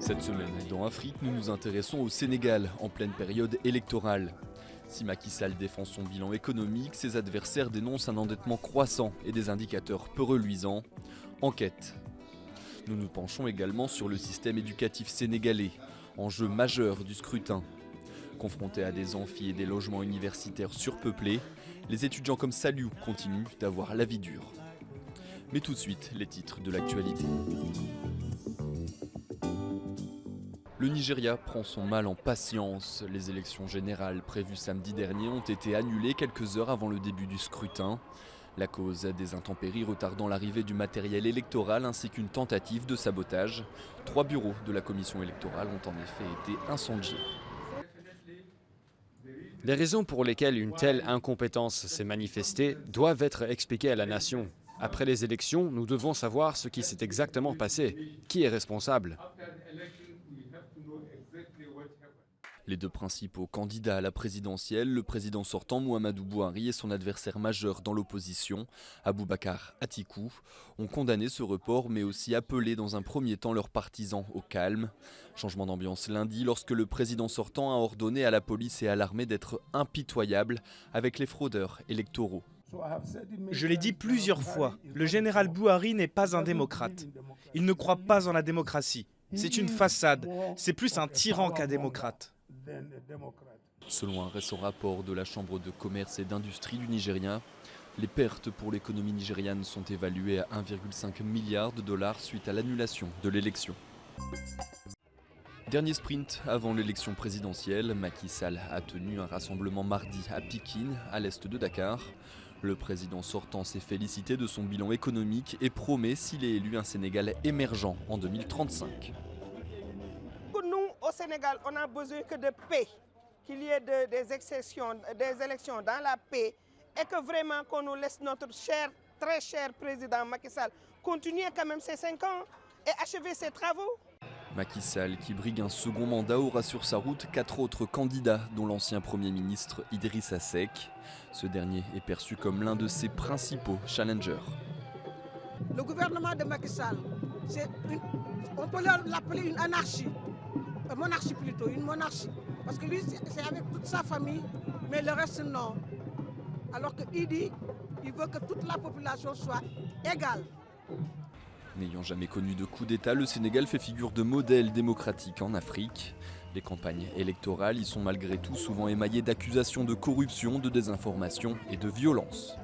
Cette semaine, dans Afrique, nous nous intéressons au Sénégal, en pleine période électorale. Si Macky Sall défend son bilan économique, ses adversaires dénoncent un endettement croissant et des indicateurs peu reluisants. Enquête. Nous nous penchons également sur le système éducatif sénégalais, enjeu majeur du scrutin. Confrontés à des amphis et des logements universitaires surpeuplés, les étudiants comme Saliou continuent d'avoir la vie dure. Mais tout de suite, les titres de l'actualité. Le Nigeria prend son mal en patience. Les élections générales prévues samedi dernier ont été annulées quelques heures avant le début du scrutin. La cause des intempéries retardant l'arrivée du matériel électoral ainsi qu'une tentative de sabotage. 3 bureaux de la commission électorale ont en effet été incendiés. Les raisons pour lesquelles une telle incompétence s'est manifestée doivent être expliquées à la nation. Après les élections, nous devons savoir ce qui s'est exactement passé. Qui est responsable ? Les deux principaux candidats à la présidentielle, le président sortant Muhammadu Buhari et son adversaire majeur dans l'opposition, Aboubakar Atikou, ont condamné ce report mais aussi appelé dans un premier temps leurs partisans au calme. Changement d'ambiance lundi lorsque le président sortant a ordonné à la police et à l'armée d'être impitoyables avec les fraudeurs électoraux. Je l'ai dit plusieurs fois, le général Buhari n'est pas un démocrate. Il ne croit pas en la démocratie. C'est une façade, c'est plus un tyran qu'un démocrate. Selon un récent rapport de la Chambre de commerce et d'industrie du Nigeria, les pertes pour l'économie nigériane sont évaluées à 1,5 milliard de dollars suite à l'annulation de l'élection. Dernier sprint avant l'élection présidentielle, Macky Sall a tenu un rassemblement mardi à Pikine, à l'est de Dakar. Le président sortant s'est félicité de son bilan économique et promet, s'il est élu, un Sénégal émergent en 2035. Pour nous, au Sénégal, on a besoin que de paix, qu'il y ait des élections dans la paix et que vraiment qu'on nous laisse notre cher, très cher président Macky Sall continuer quand même ses 5 ans et achever ses travaux. Macky Sall, qui brigue un second mandat, aura sur sa route 4 autres candidats, dont l'ancien Premier ministre Idrissa Seck. Ce dernier est perçu comme l'un de ses principaux challengers. Le gouvernement de Macky Sall, on peut l'appeler une anarchie, monarchie plutôt, une monarchie. Parce que lui, c'est avec toute sa famille, mais le reste non. Alors qu'il dit, il veut que toute la population soit égale. N'ayant jamais connu de coup d'État, le Sénégal fait figure de modèle démocratique en Afrique. Les campagnes électorales y sont malgré tout souvent émaillées d'accusations de corruption, de désinformation et de violence.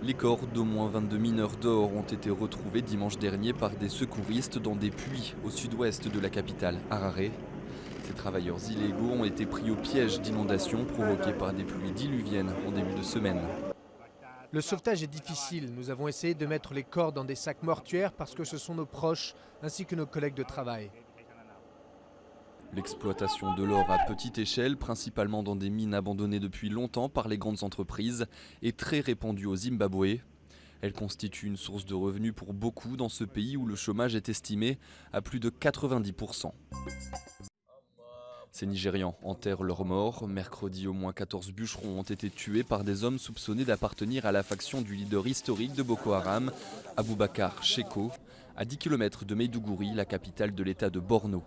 Les corps d'au moins 22 mineurs d'or ont été retrouvés dimanche dernier par des secouristes dans des puits au sud-ouest de la capitale, Harare. Ces travailleurs illégaux ont été pris au piège d'inondations provoquées par des pluies diluviennes en début de semaine. Le sauvetage est difficile. Nous avons essayé de mettre les corps dans des sacs mortuaires parce que ce sont nos proches ainsi que nos collègues de travail. L'exploitation de l'or à petite échelle, principalement dans des mines abandonnées depuis longtemps par les grandes entreprises, est très répandue au Zimbabwe. Elle constitue une source de revenus pour beaucoup dans ce pays où le chômage est estimé à plus de 90%. Ces Nigérians enterrent leurs morts. Mercredi, au moins 14 bûcherons ont été tués par des hommes soupçonnés d'appartenir à la faction du leader historique de Boko Haram, Aboubakar Sheko, à 10 km de Maiduguri, la capitale de l'état de Borno.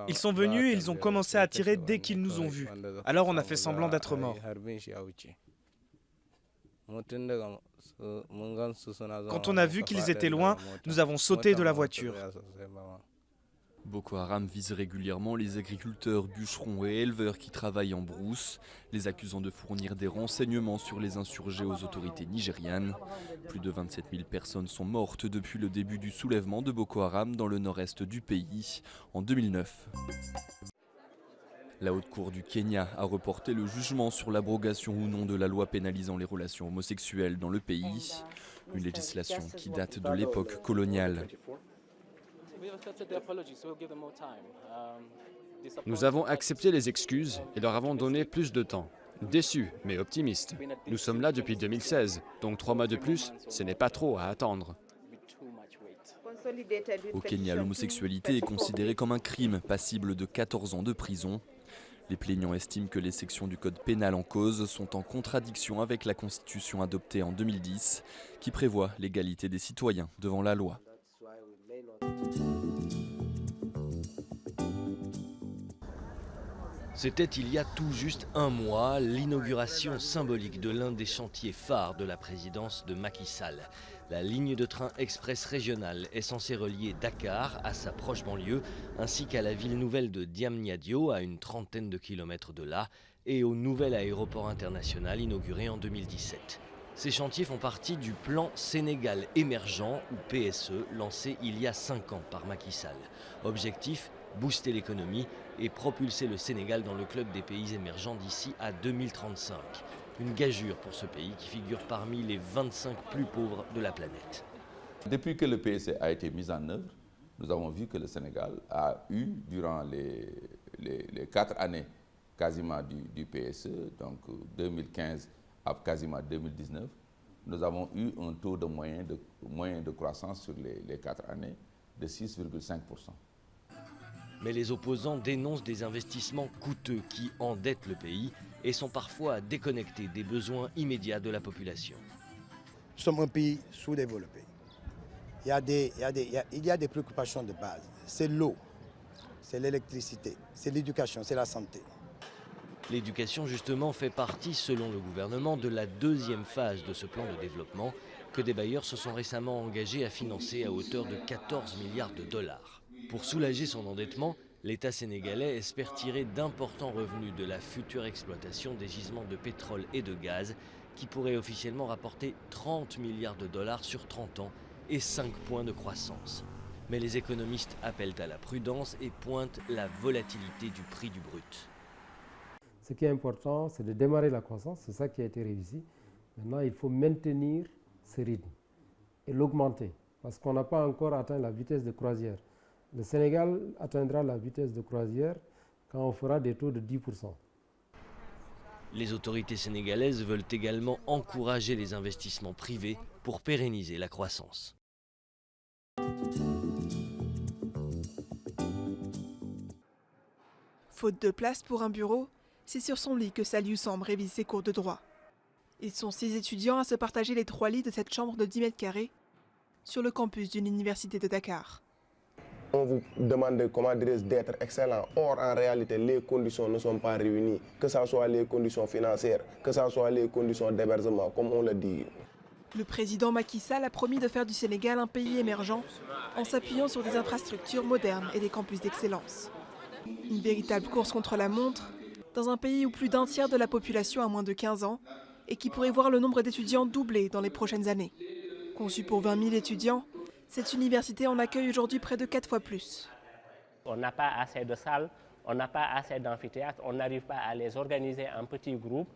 Ils sont venus et ils ont commencé à tirer dès qu'ils nous ont vus. Alors on a fait semblant d'être morts. Quand on a vu qu'ils étaient loin, nous avons sauté de la voiture. Boko Haram vise régulièrement les agriculteurs, bûcherons et éleveurs qui travaillent en brousse, les accusant de fournir des renseignements sur les insurgés aux autorités nigérianes. Plus de 27 000 personnes sont mortes depuis le début du soulèvement de Boko Haram dans le nord-est du pays en 2009. La Haute Cour du Kenya a reporté le jugement sur l'abrogation ou non de la loi pénalisant les relations homosexuelles dans le pays, une législation qui date de l'époque coloniale. Nous avons accepté les excuses et leur avons donné plus de temps. Déçus, mais optimistes. Nous sommes là depuis 2016, donc 3 mois de plus, ce n'est pas trop à attendre. Au Kenya, l'homosexualité est considérée comme un crime passible de 14 ans de prison. Les plaignants estiment que les sections du code pénal en cause sont en contradiction avec la constitution adoptée en 2010, qui prévoit l'égalité des citoyens devant la loi. C'était il y a tout juste un mois l'inauguration symbolique de l'un des chantiers phares de la présidence de Macky Sall. La ligne de train express régionale est censée relier Dakar à sa proche banlieue, ainsi qu'à la ville nouvelle de Diamniadio, à une trentaine de kilomètres de là, et au nouvel aéroport international inauguré en 2017. Ces chantiers font partie du plan Sénégal émergent, ou PSE, lancé il y a 5 ans par Macky Sall. Objectif, booster l'économie et propulser le Sénégal dans le club des pays émergents d'ici à 2035. Une gageure pour ce pays qui figure parmi les 25 plus pauvres de la planète. Depuis que le PSE a été mis en œuvre, nous avons vu que le Sénégal a eu, durant les 4 années quasiment du PSE, donc 2015 à quasiment 2019, nous avons eu un taux de moyen de croissance sur les 4 années de 6,5%. Mais les opposants dénoncent des investissements coûteux qui endettent le pays et sont parfois déconnectés des besoins immédiats de la population. Nous sommes un pays sous-développé. Il y a des préoccupations de base. C'est l'eau, c'est l'électricité, c'est l'éducation, c'est la santé. L'éducation, justement, fait partie, selon le gouvernement, de la deuxième phase de ce plan de développement que des bailleurs se sont récemment engagés à financer à hauteur de 14 milliards de dollars. Pour soulager son endettement, l'État sénégalais espère tirer d'importants revenus de la future exploitation des gisements de pétrole et de gaz qui pourraient officiellement rapporter 30 milliards de dollars sur 30 ans et 5 points de croissance. Mais les économistes appellent à la prudence et pointent la volatilité du prix du brut. Ce qui est important, c'est de démarrer la croissance, c'est ça qui a été réussi. Maintenant, il faut maintenir ce rythme et l'augmenter parce qu'on n'a pas encore atteint la vitesse de croisière. Le Sénégal atteindra la vitesse de croisière quand on fera des taux de 10%. Les autorités sénégalaises veulent également encourager les investissements privés pour pérenniser la croissance. Faute de place pour un bureau, c'est sur son lit que Saliou Samb révise ses cours de droit. Ils sont 6 étudiants à se partager les 3 lits de cette chambre de 10 mètres carrés sur le campus d'une université de Dakar. On vous demande d'être excellent. Or, en réalité, les conditions ne sont pas réunies, que ce soit les conditions financières, que ce soit les conditions d'hébergement, comme on le dit. Le président Macky Sall a promis de faire du Sénégal un pays émergent en s'appuyant sur des infrastructures modernes et des campus d'excellence. Une véritable course contre la montre dans un pays où plus d'un tiers de la population a moins de 15 ans et qui pourrait voir le nombre d'étudiants doubler dans les prochaines années. Conçue pour 20 000 étudiants, cette université en accueille aujourd'hui près de 4 fois plus. On n'a pas assez de salles, on n'a pas assez d'amphithéâtres, on n'arrive pas à les organiser en petits groupes.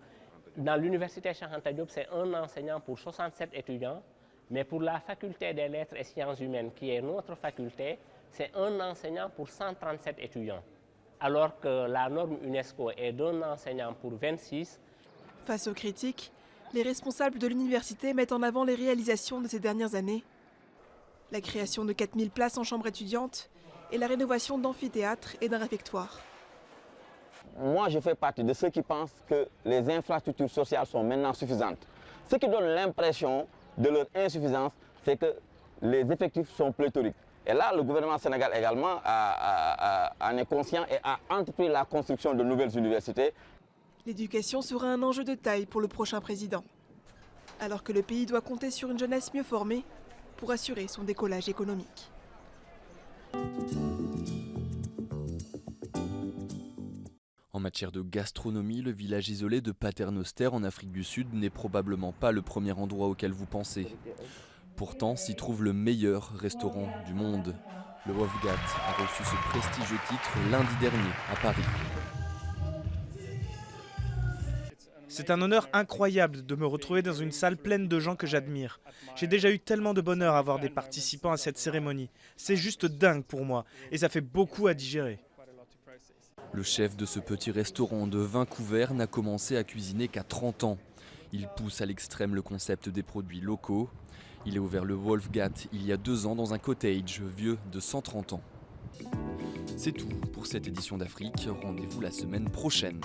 Dans l'université Cheikh Anta Diop, c'est un enseignant pour 67 étudiants, mais pour la faculté des lettres et sciences humaines, qui est notre faculté, c'est un enseignant pour 137 étudiants. Alors que la norme UNESCO est d'un enseignant pour 26. Face aux critiques, les responsables de l'université mettent en avant les réalisations de ces dernières années. La création de 4000 places en chambre étudiante et la rénovation d'amphithéâtres et d'un réfectoire. Moi, je fais partie de ceux qui pensent que les infrastructures sociales sont maintenant suffisantes. Ce qui donne l'impression de leur insuffisance, c'est que les effectifs sont pléthoriques. Et là, le gouvernement sénégalais également en est conscient et a entrepris la construction de nouvelles universités. L'éducation sera un enjeu de taille pour le prochain président. Alors que le pays doit compter sur une jeunesse mieux formée pour assurer son décollage économique. En matière de gastronomie, le village isolé de Paternoster en Afrique du Sud n'est probablement pas le premier endroit auquel vous pensez. Pourtant, s'y trouve le meilleur restaurant du monde. Le Wolfgat a reçu ce prestigieux titre lundi dernier à Paris. C'est un honneur incroyable de me retrouver dans une salle pleine de gens que j'admire. J'ai déjà eu tellement de bonheur à voir des participants à cette cérémonie. C'est juste dingue pour moi et ça fait beaucoup à digérer. Le chef de ce petit restaurant de Vancouver n'a commencé à cuisiner qu'à 30 ans. Il pousse à l'extrême le concept des produits locaux. Il a ouvert le Wolfgat il y a 2 ans dans un cottage vieux de 130 ans. C'est tout pour cette édition d'Afrique. Rendez-vous la semaine prochaine.